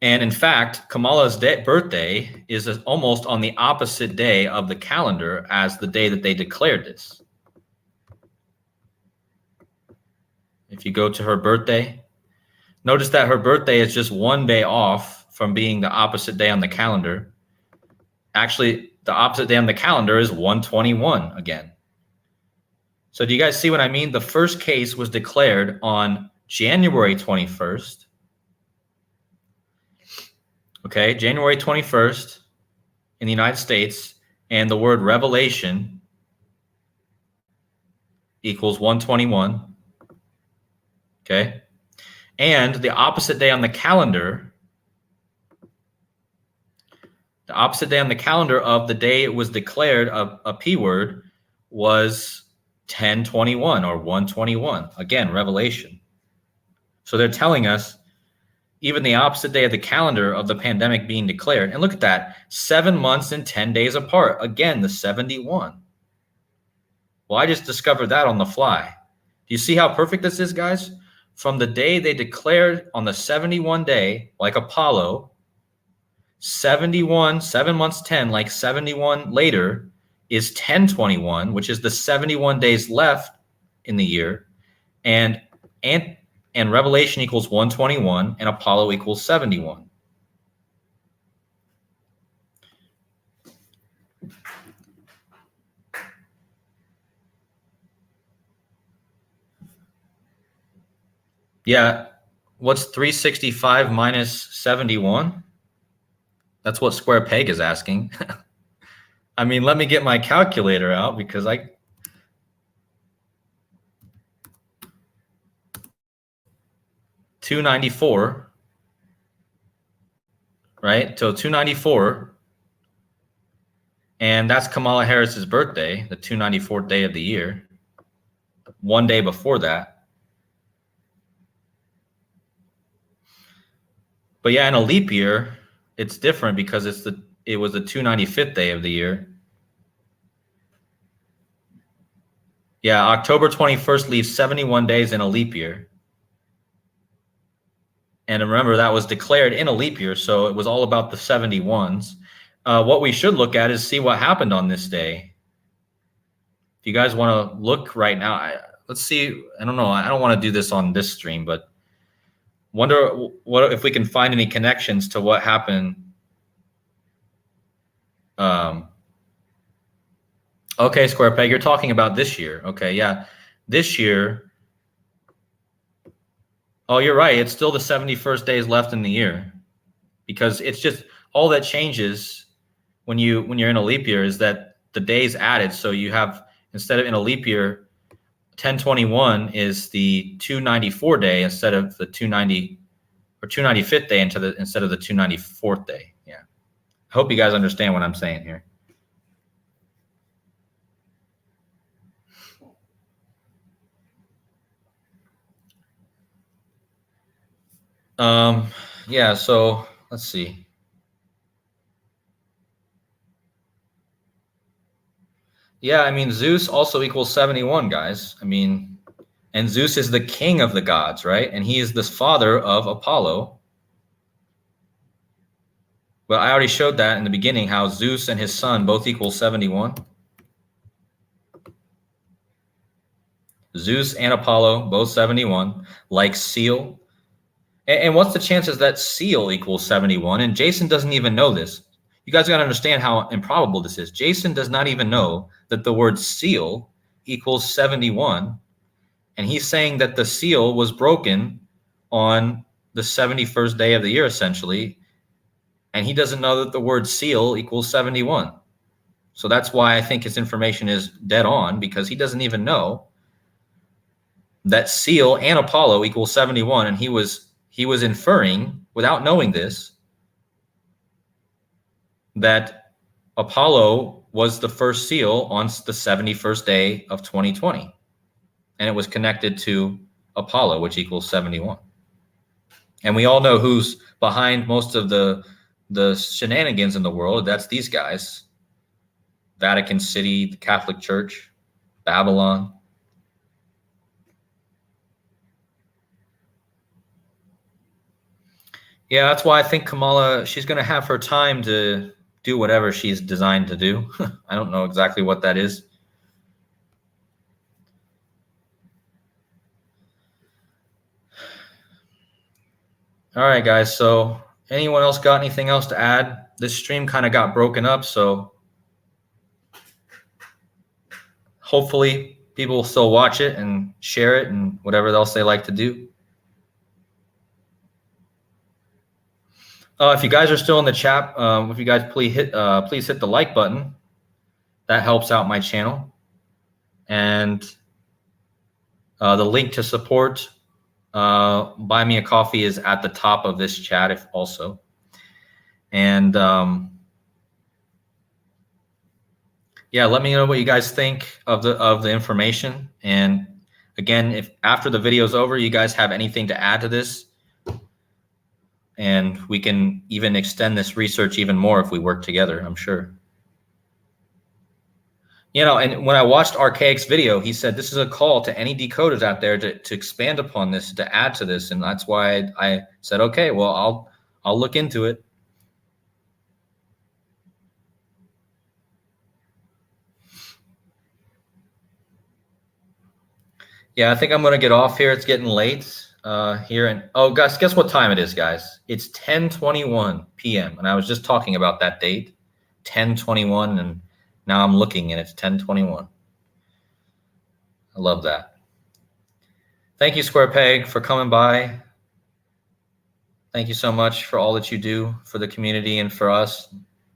And in fact, Kamala's birthday is almost on the opposite day of the calendar as the day that they declared this. If you go to her birthday, notice that her birthday is just one day off from being the opposite day on the calendar. Actually, the opposite day on the calendar is 121 again. So do you guys see what I mean? The first case was declared on January 21st. Okay, January 21st in the United States, and the word revelation equals 121. Okay, and the opposite day on the calendar, of the day it was declared a P word was 1021 or 121. Again, revelation. So they're telling us even the opposite day of the calendar of the pandemic being declared. And look at that, 7 months and 10 days apart. Again, the 71. Well, I just discovered that on the fly. Do you see how perfect this is, guys? From the day they declared on the 71 day, like Apollo, 71, 7 months, 10, like 71 later is 1021, which is the 71 days left in the year. And Revelation equals 121 and Apollo equals 71. Yeah, what's 365 minus 71? That's what Square Peg is asking. I mean, let me get my calculator out because 294, right? So 294, and that's Kamala Harris's birthday, the 294th day of the year. One day before that. But yeah, in a leap year, it's different because it was the 295th day of the year. Yeah, October 21st leaves 71 days in a leap year. And remember, that was declared in a leap year, so it was all about the 71s. What we should look at is see what happened on this day. If you guys want to look right now, let's see. I don't know. I don't want to do this on this stream, but wonder what if we can find any connections to what happened. Okay, Square Peg, you're talking about this year. Okay, yeah, this year. Oh, you're right. It's still the 71st days left in the year because it's just all that changes when you're in a leap year is that the days added. So you have, instead of in a leap year, 1021 is the 294 day instead of the 290 or 295th day instead of the 294th day. Yeah. I hope you guys understand what I'm saying here. Yeah, so let's see. Yeah, I mean, Zeus also equals 71, guys. I mean, and Zeus is the king of the gods, right? And he is the father of Apollo. But I already showed that in the beginning, how Zeus and his son both equal 71. Zeus and Apollo, both 71, like Seal. And what's the chances that Seal equals 71? And Jason doesn't even know this. You guys got to understand how improbable this is. Jason does not even know that the word seal equals 71. And he's saying that the seal was broken on the 71st day of the year, essentially. And he doesn't know that the word seal equals 71. So that's why I think his information is dead on, because he doesn't even know that Seal and Apollo equals 71. And he was inferring, without knowing this, that Apollo was the first seal on the 71st day of 2020. And it was connected to Apollo, which equals 71. And we all know who's behind most of the shenanigans in the world. That's these guys. Vatican City, the Catholic Church, Babylon. Yeah, that's why I think Kamala, she's going to have her time to do whatever she's designed to do. I don't know exactly what that is. All right, guys. So anyone else got anything else to add? This stream kind of got broken up, so hopefully people will still watch it and share it and whatever else they like to do. If you guys are still in the chat, if you guys please hit the like button. That helps out my channel. And the link to support Buy Me a Coffee is at the top of this chat also. And yeah, let me know what you guys think of the information. And again, if after the video is over, you guys have anything to add to this, and we can even extend this research even more if we work together, I'm sure. You know, and when I watched ARCHAIX video, he said this is a call to any decoders out there to expand upon this, to add to this, and that's why I said, okay, well, I'll look into it. Yeah, I think I'm gonna get off here. It's getting late here, and oh, guess what time it is, guys? It's 10:21 p.m. and I was just talking about that date, 10:21, and now I'm looking and it's 10:21. I love that. Thank you, Square Peg, for coming by. Thank you so much for all that you do for the community and for us,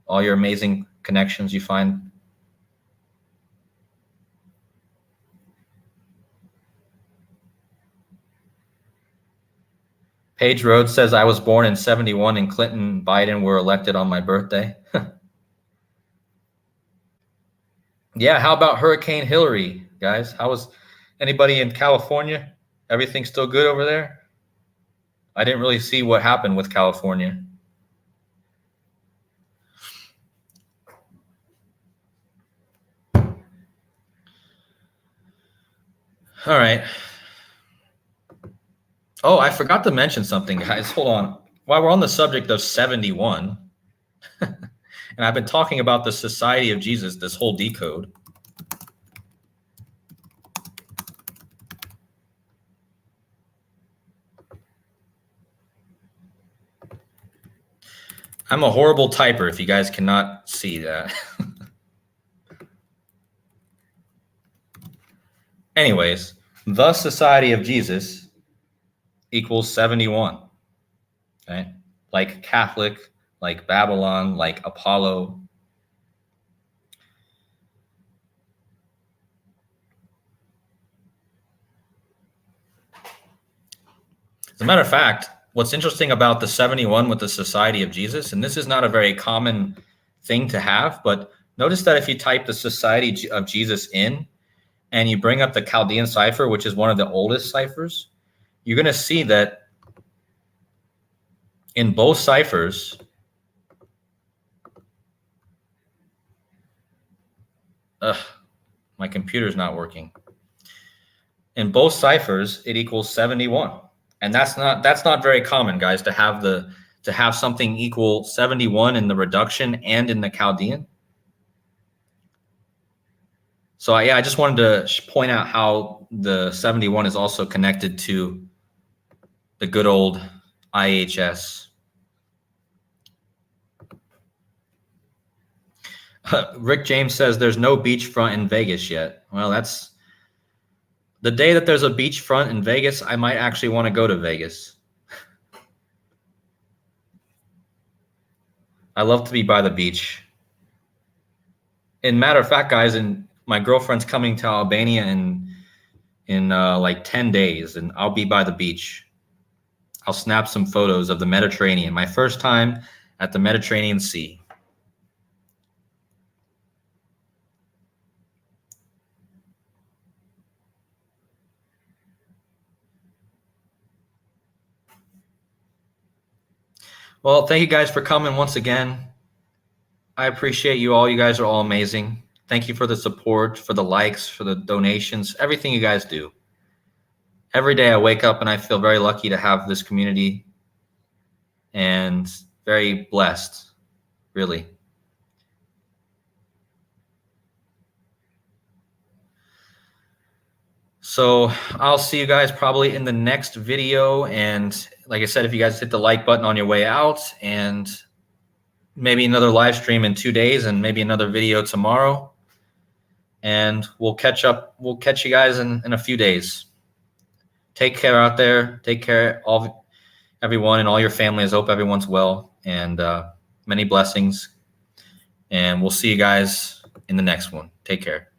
all your amazing connections you find. Paige Rhodes says, I was born in 71 and Clinton and Biden were elected on my birthday. Yeah, how about Hurricane Hillary, guys? How was anybody in California? Everything still good over there? I didn't really see what happened with California. All right. Oh, I forgot to mention something, guys. Hold on. While we're on the subject of 71, and I've been talking about the Society of Jesus, this whole decode. I'm a horrible typer if you guys cannot see that. Anyways, the Society of Jesus equals 71. Okay? Like Catholic, like Babylon, like Apollo. As a matter of fact, what's interesting about the 71 with the Society of Jesus, and this is not a very common thing to have, but notice that if you type the Society of Jesus in and you bring up the Chaldean cipher, which is one of the oldest ciphers, you're going to see that in both ciphers, my computer's not working. In both ciphers, it equals 71. And that's not very common, guys, to have something equal 71 in the reduction and in the Chaldean. So yeah, I just wanted to point out how the 71 is also connected to the good old IHS. Rick James says there's no beachfront in Vegas yet. Well, that's the day that there's a beachfront in Vegas. I might actually want to go to Vegas. I love to be by the beach. And matter of fact, guys, and my girlfriend's coming to Albania in like 10 days, and I'll be by the beach. I'll snap some photos of the Mediterranean. My first time at the Mediterranean Sea. Well, thank you guys for coming once again. I appreciate you all. You guys are all amazing. Thank you for the support, for the likes, for the donations, everything you guys do. Every day I wake up and I feel very lucky to have this community and very blessed, really. So I'll see you guys probably in the next video. And like I said, if you guys hit the like button on your way out, and maybe another live stream in 2 days, and maybe another video tomorrow. And we'll catch up. We'll catch you guys in a few days. Take care out there. Take care of everyone and all your families. Hope everyone's well, and many blessings. And we'll see you guys in the next one. Take care.